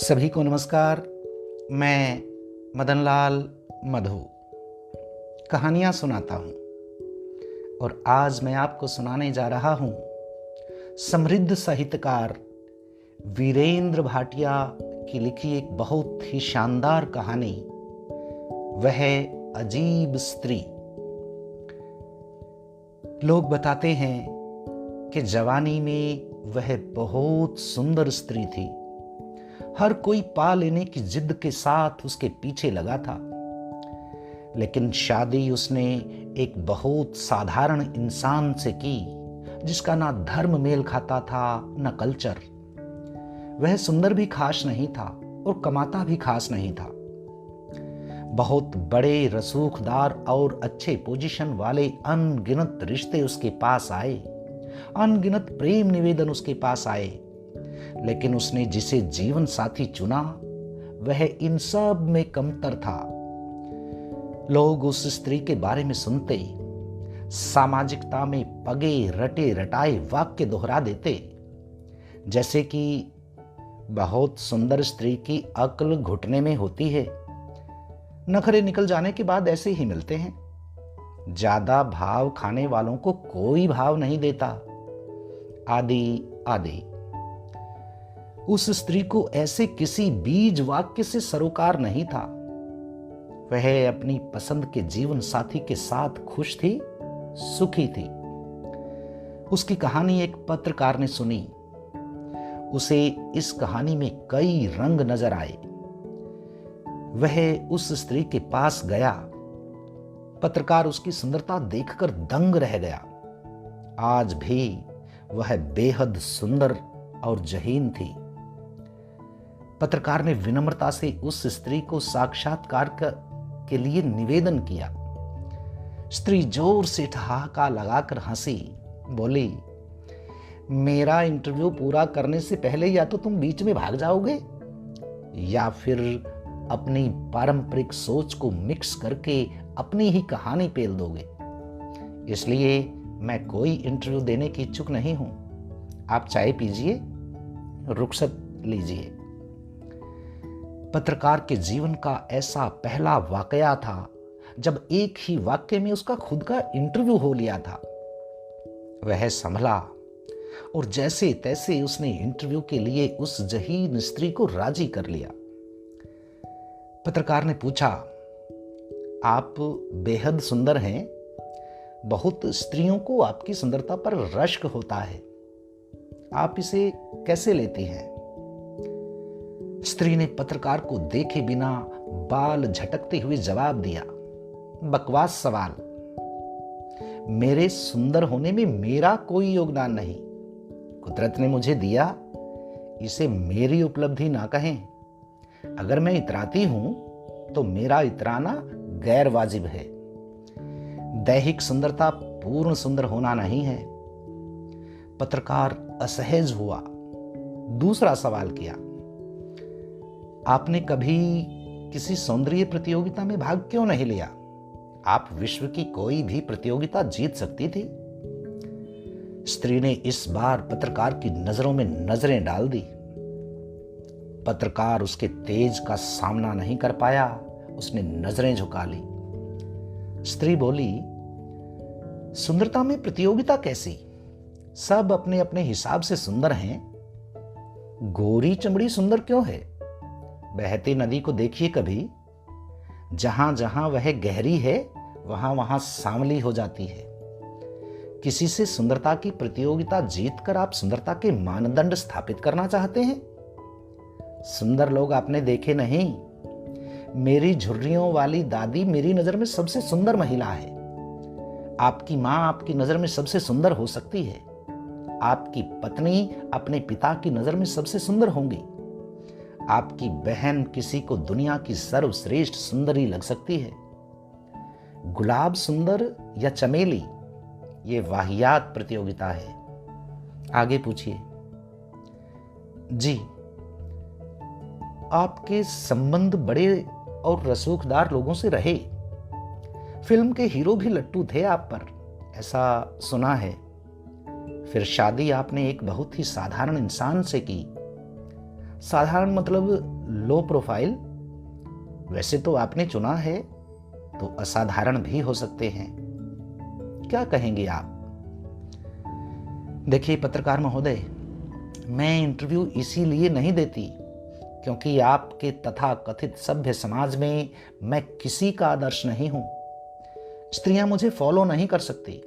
सभी को नमस्कार। मैं मदनलाल मधु कहानियाँ सुनाता हूँ और आज मैं आपको सुनाने जा रहा हूँ समृद्ध साहित्यकार वीरेंद्र भाटिया की लिखी एक बहुत ही शानदार कहानी, वह अजीब स्त्री। लोग बताते हैं कि जवानी में वह बहुत सुंदर स्त्री थी। हर कोई पा लेने की जिद के साथ उसके पीछे लगा था, लेकिन शादी उसने एक बहुत साधारण इंसान से की जिसका ना धर्म मेल खाता था न कल्चर। वह सुंदर भी खास नहीं था और कमाता भी खास नहीं था। बहुत बड़े रसूखदार और अच्छे पोजीशन वाले अनगिनत रिश्ते उसके पास आए, अनगिनत प्रेम निवेदन उसके पास आए, लेकिन उसने जिसे जीवन साथी चुना वह इन सब में कमतर था। लोग उस स्त्री के बारे में सुनते सामाजिकता में पगे रटे रटाए वाक्य दोहरा देते, जैसे कि बहुत सुंदर स्त्री की अक्ल घुटने में होती है, नखरे निकल जाने के बाद ऐसे ही मिलते हैं, ज्यादा भाव खाने वालों को कोई भाव नहीं देता, आदि आदि। उस स्त्री को ऐसे किसी बीज वाक्य से सरोकार नहीं था। वह अपनी पसंद के जीवन साथी के साथ खुश थी, सुखी थी। उसकी कहानी एक पत्रकार ने सुनी। उसे इस कहानी में कई रंग नजर आए। वह उस स्त्री के पास गया। पत्रकार उसकी सुंदरता देखकर दंग रह गया। आज भी वह बेहद सुंदर और जहीन थी। पत्रकार ने विनम्रता से उस स्त्री को साक्षात्कार के लिए निवेदन किया। स्त्री जोर से ठहाका लगाकर हंसी, बोली, मेरा इंटरव्यू पूरा करने से पहले या तो तुम बीच में भाग जाओगे या फिर अपनी पारंपरिक सोच को मिक्स करके अपनी ही कहानी पेल दोगे। इसलिए मैं कोई इंटरव्यू देने की इच्छुक नहीं हूं। आप चाय पीजिए, रुखसत लीजिए। पत्रकार के जीवन का ऐसा पहला वाकया था जब एक ही वाक्य में उसका खुद का इंटरव्यू हो लिया था। वह संभला और जैसे तैसे उसने इंटरव्यू के लिए उस जहीन स्त्री को राजी कर लिया। पत्रकार ने पूछा, आप बेहद सुंदर हैं। बहुत स्त्रियों को आपकी सुंदरता पर रश्क होता है, आप इसे कैसे लेती हैं? स्त्री ने पत्रकार को देखे बिना बाल झटकते हुए जवाब दिया, बकवास सवाल। मेरे सुंदर होने में मेरा कोई योगदान नहीं। कुदरत ने मुझे दिया, इसे मेरी उपलब्धि ना कहें। अगर मैं इतराती हूं तो मेरा इतराना गैर वाजिब है। दैहिक सुंदरता पूर्ण सुंदर होना नहीं है। पत्रकार असहज हुआ। दूसरा सवाल किया, आपने कभी किसी सौंदर्य प्रतियोगिता में भाग क्यों नहीं लिया? आप विश्व की कोई भी प्रतियोगिता जीत सकती थी। स्त्री ने इस बार पत्रकार की नजरों में नजरें डाल दी। पत्रकार उसके तेज का सामना नहीं कर पाया। उसने नजरें झुका ली। स्त्री बोली, सुंदरता में प्रतियोगिता कैसी? सब अपने अपने हिसाब से सुंदर हैं। गोरी चमड़ी सुंदर क्यों है? बहती नदी को देखिए कभी, जहां जहां वह गहरी है वहां वहां सांवली हो जाती है। किसी से सुंदरता की प्रतियोगिता जीतकर आप सुंदरता के मानदंड स्थापित करना चाहते हैं? सुंदर लोग आपने देखे नहीं। मेरी झुर्रियों वाली दादी मेरी नजर में सबसे सुंदर महिला है। आपकी मां आपकी नजर में सबसे सुंदर हो सकती है। आपकी पत्नी अपने पिता की नजर में सबसे सुंदर होंगी। आपकी बहन किसी को दुनिया की सर्वश्रेष्ठ सुंदरी लग सकती है। गुलाब सुंदर या चमेली, ये वाहियात प्रतियोगिता है। आगे पूछिए। जी, आपके संबंध बड़े और रसूखदार लोगों से रहे। फिल्म के हीरो भी लट्टू थे आप पर, ऐसा सुना है। फिर शादी आपने एक बहुत ही साधारण इंसान से की। साधारण मतलब लो प्रोफाइल। वैसे तो आपने चुना है तो असाधारण भी हो सकते हैं। क्या कहेंगे आप? देखिए पत्रकार महोदय, मैं इंटरव्यू इसीलिए नहीं देती क्योंकि आपके तथा कथित सभ्य समाज में मैं किसी का आदर्श नहीं हूं। स्त्रियां मुझे फॉलो नहीं कर सकती।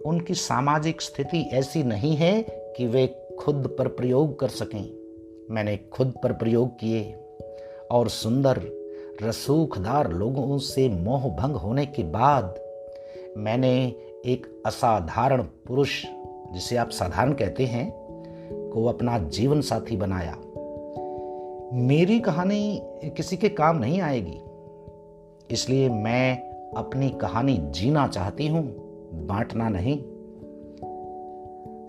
उनकी सामाजिक स्थिति ऐसी नहीं है कि वे खुद पर प्रयोग कर सकें। मैंने खुद पर प्रयोग किए और सुंदर रसूखदार लोगों से मोह भंग होने के बाद मैंने एक असाधारण पुरुष, जिसे आप साधारण कहते हैं, को अपना जीवन साथी बनाया। मेरी कहानी किसी के काम नहीं आएगी, इसलिए मैं अपनी कहानी जीना चाहती हूं, बांटना नहीं।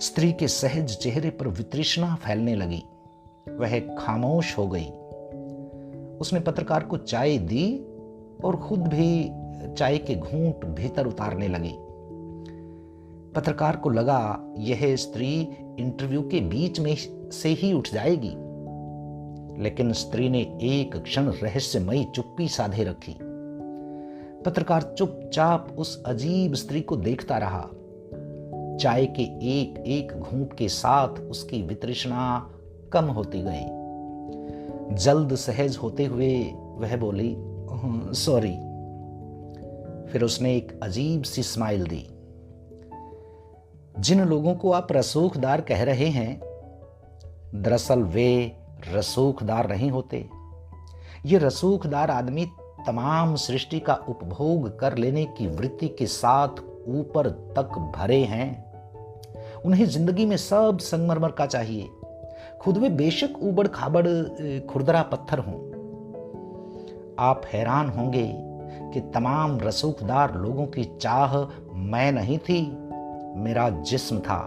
स्त्री के सहज चेहरे पर वितृष्णा फैलने लगी। वह खामोश हो गई। उसने पत्रकार को चाय दी और खुद भी चाय के घूंट भीतर उतारने लगी। पत्रकार को लगा यह स्त्री इंटरव्यू के बीच में से ही उठ जाएगी, लेकिन स्त्री ने एक क्षण रहस्यमयी चुप्पी साधे रखी। पत्रकार चुपचाप उस अजीब स्त्री को देखता रहा। चाय के एक एक घूंट के साथ उसकी वितृष्णा कम होती गई। जल्द सहज होते हुए वह बोली, सॉरी। फिर उसने एक अजीब सी स्माइल दी। जिन लोगों को आप रसूखदार कह रहे हैं, दरअसल वे रसूखदार नहीं होते। ये रसूखदार आदमी तमाम सृष्टि का उपभोग कर लेने की वृत्ति के साथ ऊपर तक भरे हैं। उन्हें जिंदगी में सब संगमरमर का चाहिए, खुद वे बेशक ऊबड़ खाबड़ खुरदरा पत्थर हों। आप हैरान होंगे कि तमाम रसूखदार लोगों की चाह मैं नहीं थी, मेरा जिस्म था।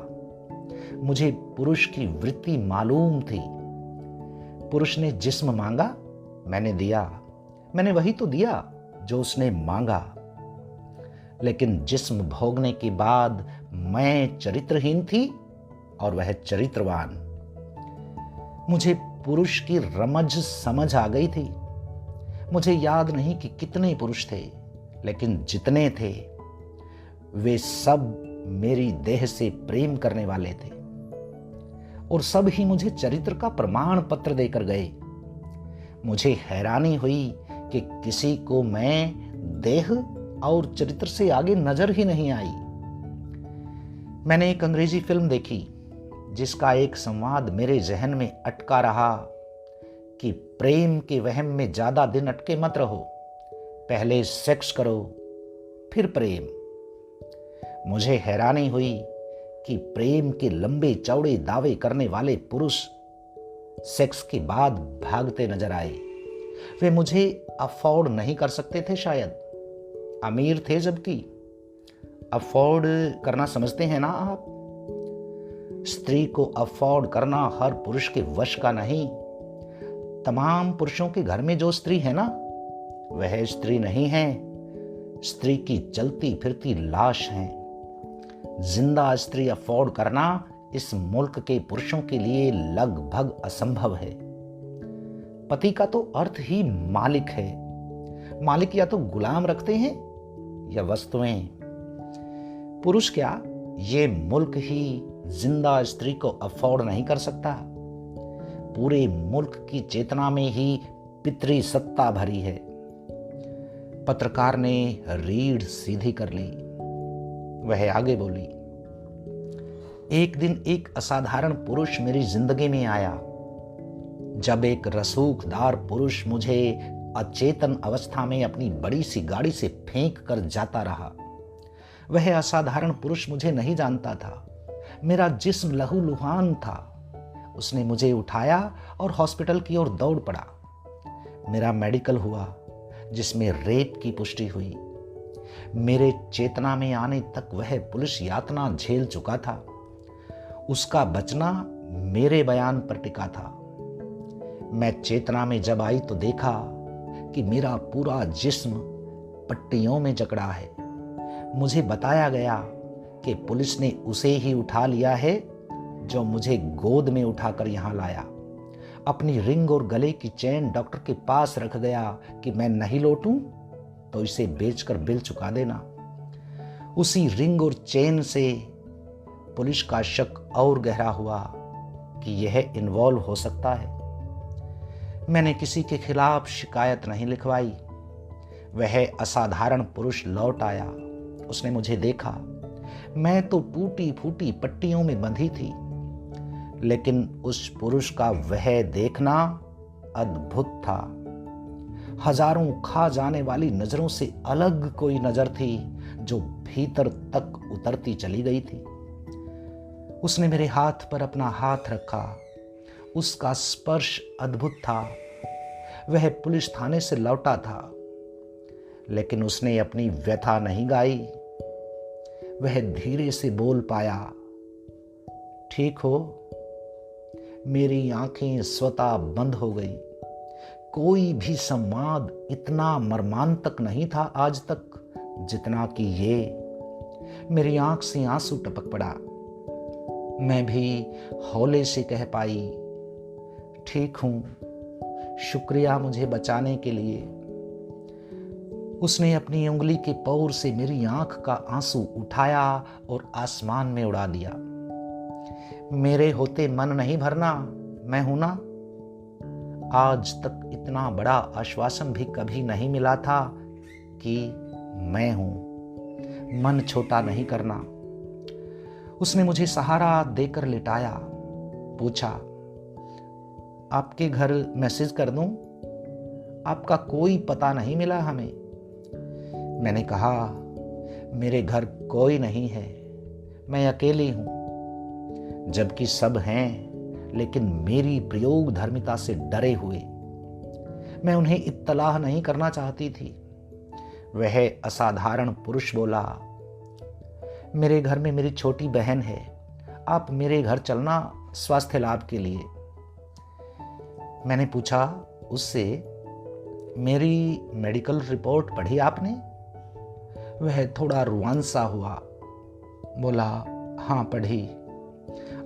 मुझे पुरुष की वृत्ति मालूम थी। पुरुष ने जिस्म मांगा, मैंने दिया। मैंने वही तो दिया जो उसने मांगा। लेकिन जिस्म भोगने के बाद मैं चरित्रहीन थी और वह चरित्रवान। मुझे पुरुष की रमज समझ आ गई थी। मुझे याद नहीं कि कितने पुरुष थे, लेकिन जितने थे वे सब मेरी देह से प्रेम करने वाले थे और सब ही मुझे चरित्र का प्रमाण पत्र देकर गए। मुझे हैरानी हुई कि किसी को मैं देह और चरित्र से आगे नजर ही नहीं आई। मैंने एक अंग्रेजी फिल्म देखी जिसका एक संवाद मेरे जहन में अटका रहा कि प्रेम के वहम में ज्यादा दिन अटके मत रहो, पहले सेक्स करो फिर प्रेम। मुझे हैरानी हुई कि प्रेम के लंबे चौड़े दावे करने वाले पुरुष सेक्स के बाद भागते नजर आए। वे मुझे अफोर्ड नहीं कर सकते थे, शायद अमीर थे, जबकि अफोर्ड करना समझते हैं ना आप। स्त्री को अफोर्ड करना हर पुरुष के वश का नहीं। तमाम पुरुषों के घर में जो स्त्री है ना, वह स्त्री नहीं है, स्त्री की चलती फिरती लाश है। जिंदा स्त्री अफोर्ड करना इस मुल्क के पुरुषों के लिए लगभग असंभव है। पति का तो अर्थ ही मालिक है। मालिक या तो गुलाम रखते हैं या वस्तुएं। पुरुष क्या, ये मुल्क ही जिंदा स्त्री को अफोर्ड नहीं कर सकता। पूरे मुल्क की चेतना में ही पितरी सत्ता भरी है। पत्रकार ने रीढ़ सीधी कर ली। वह आगे बोली, एक दिन एक असाधारण पुरुष मेरी जिंदगी में आया। जब एक रसूखदार पुरुष मुझे अचेतन अवस्था में अपनी बड़ी सी गाड़ी से फेंक कर जाता रहा। वह असाधारण पुरुष मुझे नहीं जानता था। मेरा जिस्म लहूलुहान था। उसने मुझे उठाया और हॉस्पिटल की ओर दौड़ पड़ा। मेरा मेडिकल हुआ जिसमें रेप की पुष्टि हुई। मेरे चेतना में आने तक वह पुलिस यातना झेल चुका था। उसका बचना मेरे बयान पर टिका था। मैं चेतना में जब आई तो देखा कि मेरा पूरा जिस्म पट्टियों में जकड़ा है। मुझे बताया गया कि पुलिस ने उसे ही उठा लिया है जो मुझे गोद में उठाकर यहां लाया अपनी रिंग और गले की चेन डॉक्टर के पास रख गया कि मैं नहीं लौटूं तो इसे बेचकर बिल चुका देना। उसी रिंग और चेन से पुलिस का शक और गहरा हुआ कि यह इन्वॉल्व हो सकता है। मैंने किसी के खिलाफ शिकायत नहीं लिखवाई। वह असाधारण पुरुष लौट आया। उसने मुझे देखा। मैं तो टूटी फूटी पट्टियों में बंधी थी, लेकिन उस पुरुष का वह देखना अद्भुत था। हजारों खा जाने वाली नजरों से अलग कोई नजर थी जो भीतर तक उतरती चली गई थी। उसने मेरे हाथ पर अपना हाथ रखा। उसका स्पर्श अद्भुत था। वह पुलिस थाने से लौटा था, लेकिन उसने अपनी व्यथा नहीं गाई। वह धीरे से बोल पाया, ठीक हो। मेरी आंखें स्वतः बंद हो गई। कोई भी संवाद इतना मर्मांतक नहीं था आज तक जितना कि ये। मेरी आंख से आंसू टपक पड़ा। मैं भी हौले से कह पाई, ठीक हूं, शुक्रिया मुझे बचाने के लिए। उसने अपनी उंगली के पौर से मेरी आंख का आंसू उठाया और आसमान में उड़ा दिया। मेरे होते मन नहीं भरना, मैं हूं ना। आज तक इतना बड़ा आश्वासन भी कभी नहीं मिला था कि मैं हूं। मन छोटा नहीं करना। उसने मुझे सहारा देकर लिटाया। पूछा, आपके घर मैसेज कर दूं? आपका कोई पता नहीं मिला हमें। मैंने कहा, मेरे घर कोई नहीं है, मैं अकेली हूं। जबकि सब हैं, लेकिन मेरी प्रयोग धर्मिता से डरे हुए। मैं उन्हें इत्तलाह नहीं करना चाहती थी। वह असाधारण पुरुष बोला, मेरे घर में मेरी छोटी बहन है। आप मेरे घर चलना स्वास्थ्य लाभ के लिए। मैंने पूछा उससे, मेरी मेडिकल रिपोर्ट पढ़ी आपने? वह थोड़ा रुआंसा हुआ। बोला, हाँ पढ़ी।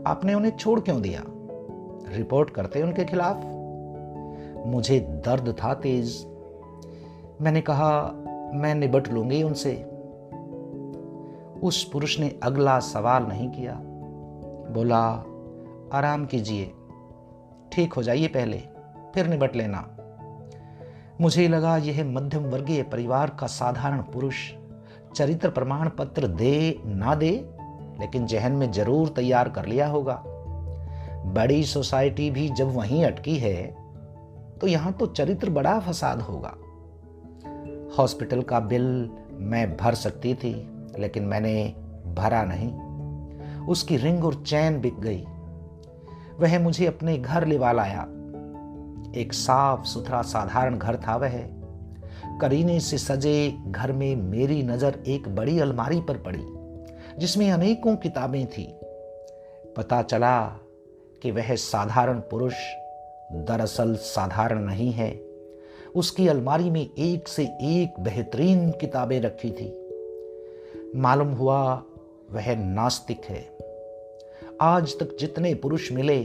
आपने उन्हें छोड़ क्यों दिया? रिपोर्ट करते उनके खिलाफ। मुझे दर्द था तेज। मैंने कहा, मैं निपट लूंगी उनसे। उस पुरुष ने अगला सवाल नहीं किया। बोला, आराम कीजिए, ठीक हो जाइए पहले, फिर निपट लेना। मुझे लगा यह मध्यम वर्गीय परिवार का साधारण पुरुष चरित्र प्रमाण पत्र दे ना दे, लेकिन जहन में जरूर तैयार कर लिया होगा। बड़ी सोसाइटी भी जब वहीं अटकी है तो यहां तो चरित्र बड़ा फसाद होगा। हॉस्पिटल का बिल मैं भर सकती थी, लेकिन मैंने भरा नहीं। उसकी रिंग और चैन बिक गई। वह मुझे अपने घर लेवा लाया। एक साफ सुथरा साधारण घर था वह। करीने से सजे घर में मेरी नजर एक बड़ी अलमारी पर पड़ी जिसमें अनेकों किताबें थी। पता चला कि वह साधारण पुरुष दरअसल साधारण नहीं है। उसकी अलमारी में एक से एक बेहतरीन किताबें रखी थी। मालूम हुआ वह नास्तिक है। आज तक जितने पुरुष मिले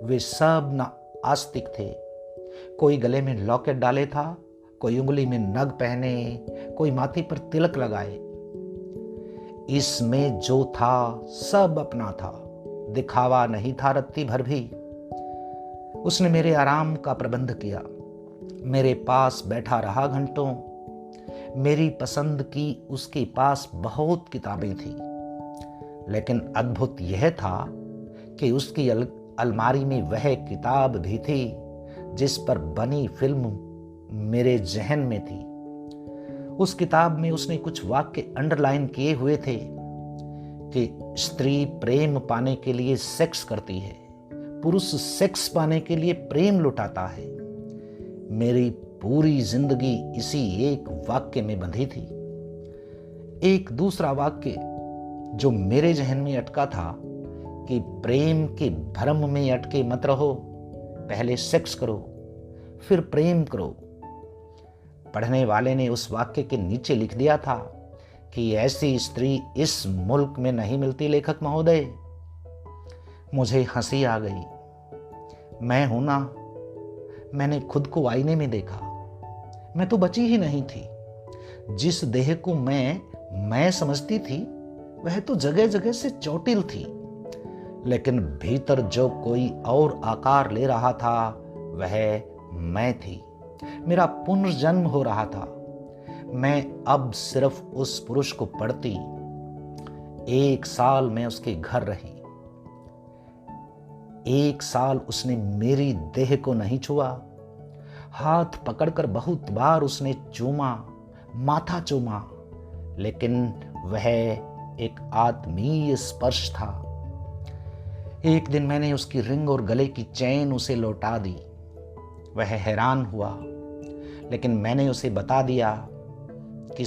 वे सब नास्तिक थे। कोई गले में लॉकेट डाले था, कोई उंगली में नग पहने, कोई माथे पर तिलक लगाए। इसमें जो था सब अपना था, दिखावा नहीं था रत्ती भर भी। उसने मेरे आराम का प्रबंध किया। मेरे पास बैठा रहा घंटों। मेरी पसंद की उसके पास बहुत किताबें थी, लेकिन अद्भुत यह था कि उसकी अलमारी में वह किताब भी थी जिस पर बनी फिल्म मेरे जहन में थी। उस किताब में उसने कुछ वाक्य अंडरलाइन किए हुए थे कि स्त्री प्रेम पाने के लिए सेक्स करती है, पुरुष सेक्स पाने के लिए प्रेम लुटाता है। मेरी पूरी जिंदगी इसी एक वाक्य में बंधी थी। एक दूसरा वाक्य जो मेरे जहन में अटका था कि प्रेम के भ्रम में अटके मत रहो, पहले सेक्स करो फिर प्रेम करो। पढ़ने वाले ने उस वाक्य के नीचे लिख दिया था कि ऐसी स्त्री इस मुल्क में नहीं मिलती लेखक महोदय। मुझे हंसी आ गई। मैं हूं ना, मैंने खुद को आईने में देखा। मैं तो बची ही नहीं थी। जिस देह को मैं समझती थी वह तो जगह जगह से चोटिल थी, लेकिन भीतर जो कोई और आकार ले रहा था वह मैं थी। मेरा पुनर्जन्म हो रहा था। मैं अब सिर्फ उस पुरुष को पढ़ती। 1 साल मैं उसके घर रही। 1 साल उसने मेरी देह को नहीं छुआ। हाथ पकड़कर बहुत बार उसने चूमा, माथा चूमा, लेकिन वह एक आत्मीय स्पर्श था। एक दिन मैंने उसकी रिंग और गले की चैन उसे लौटा दी। वह हैरान हुआ, लेकिन मैंने उसे बता दिया कि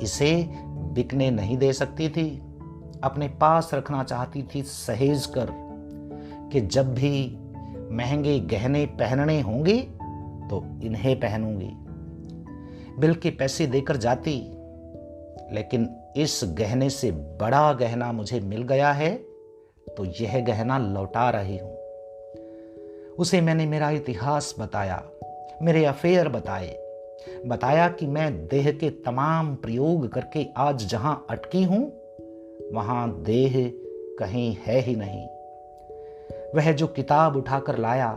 इसे बिकने नहीं दे सकती थी, अपने पास रखना चाहती थी सहेज कर, कि जब भी महंगे गहने पहनने होंगे तो इन्हें पहनूंगी। बिल के पैसे देकर जाती, लेकिन इस गहने से बड़ा गहना मुझे मिल गया है तो यह गहना लौटा रही हूं। उसे मैंने मेरा इतिहास बताया, मेरे अफेयर बताया कि मैं देह के तमाम प्रयोग करके आज जहां अटकी हूं वहां देह कहीं है ही नहीं। वह जो किताब उठाकर लाया,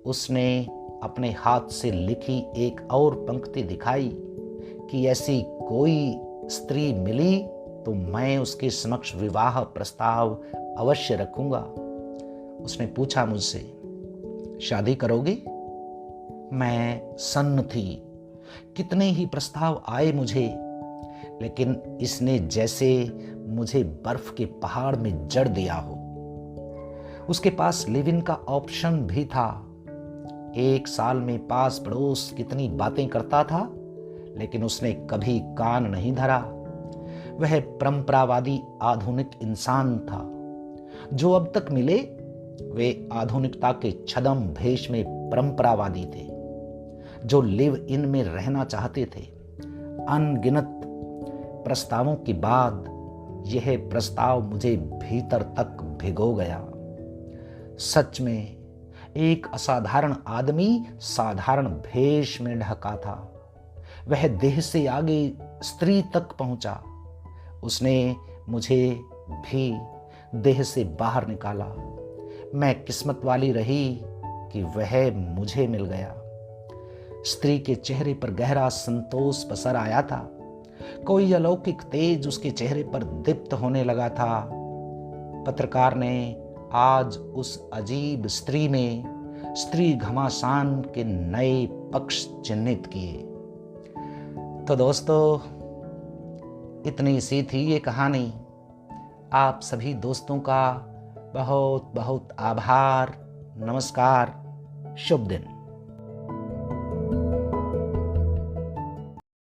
उसने अपने हाथ से लिखी एक और पंक्ति दिखाई कि ऐसी कोई स्त्री मिली तो मैं उसके समक्ष विवाह प्रस्ताव अवश्य रखूंगा। उसने पूछा मुझसे, शादी करोगी? मैं सन्न थी। कितने ही प्रस्ताव आए मुझे, लेकिन इसने जैसे मुझे बर्फ के पहाड़ में जड़ दिया हो। उसके पास लिव इन का ऑप्शन भी था। 1 साल में पास पड़ोस कितनी बातें करता था, लेकिन उसने कभी कान नहीं धरा। वह परंपरावादी आधुनिक इंसान था। जो अब तक मिले वे आधुनिकता के छद्म भेष में परंपरावादी थे, जो लिव इन में रहना चाहते थे। अनगिनत प्रस्तावों के बाद यह प्रस्ताव मुझे भीतर तक भिगो गया। सच में एक असाधारण आदमी साधारण भेष में ढका था। वह देह से आगे स्त्री तक पहुंचा। उसने मुझे भी देह से बाहर निकाला। मैं किस्मत वाली रही कि वह मुझे मिल गया। स्त्री के चेहरे पर गहरा संतोष पसर आया था। कोई अलौकिक तेज उसके चेहरे पर दीप्त होने लगा था। पत्रकार ने आज उस अजीब स्त्री में स्त्री घमासान के नए पक्ष चिन्हित किए। तो दोस्तों, इतनी सी थी ये कहानी। आप सभी दोस्तों का बहुत बहुत आभार। नमस्कार, शुभ दिन।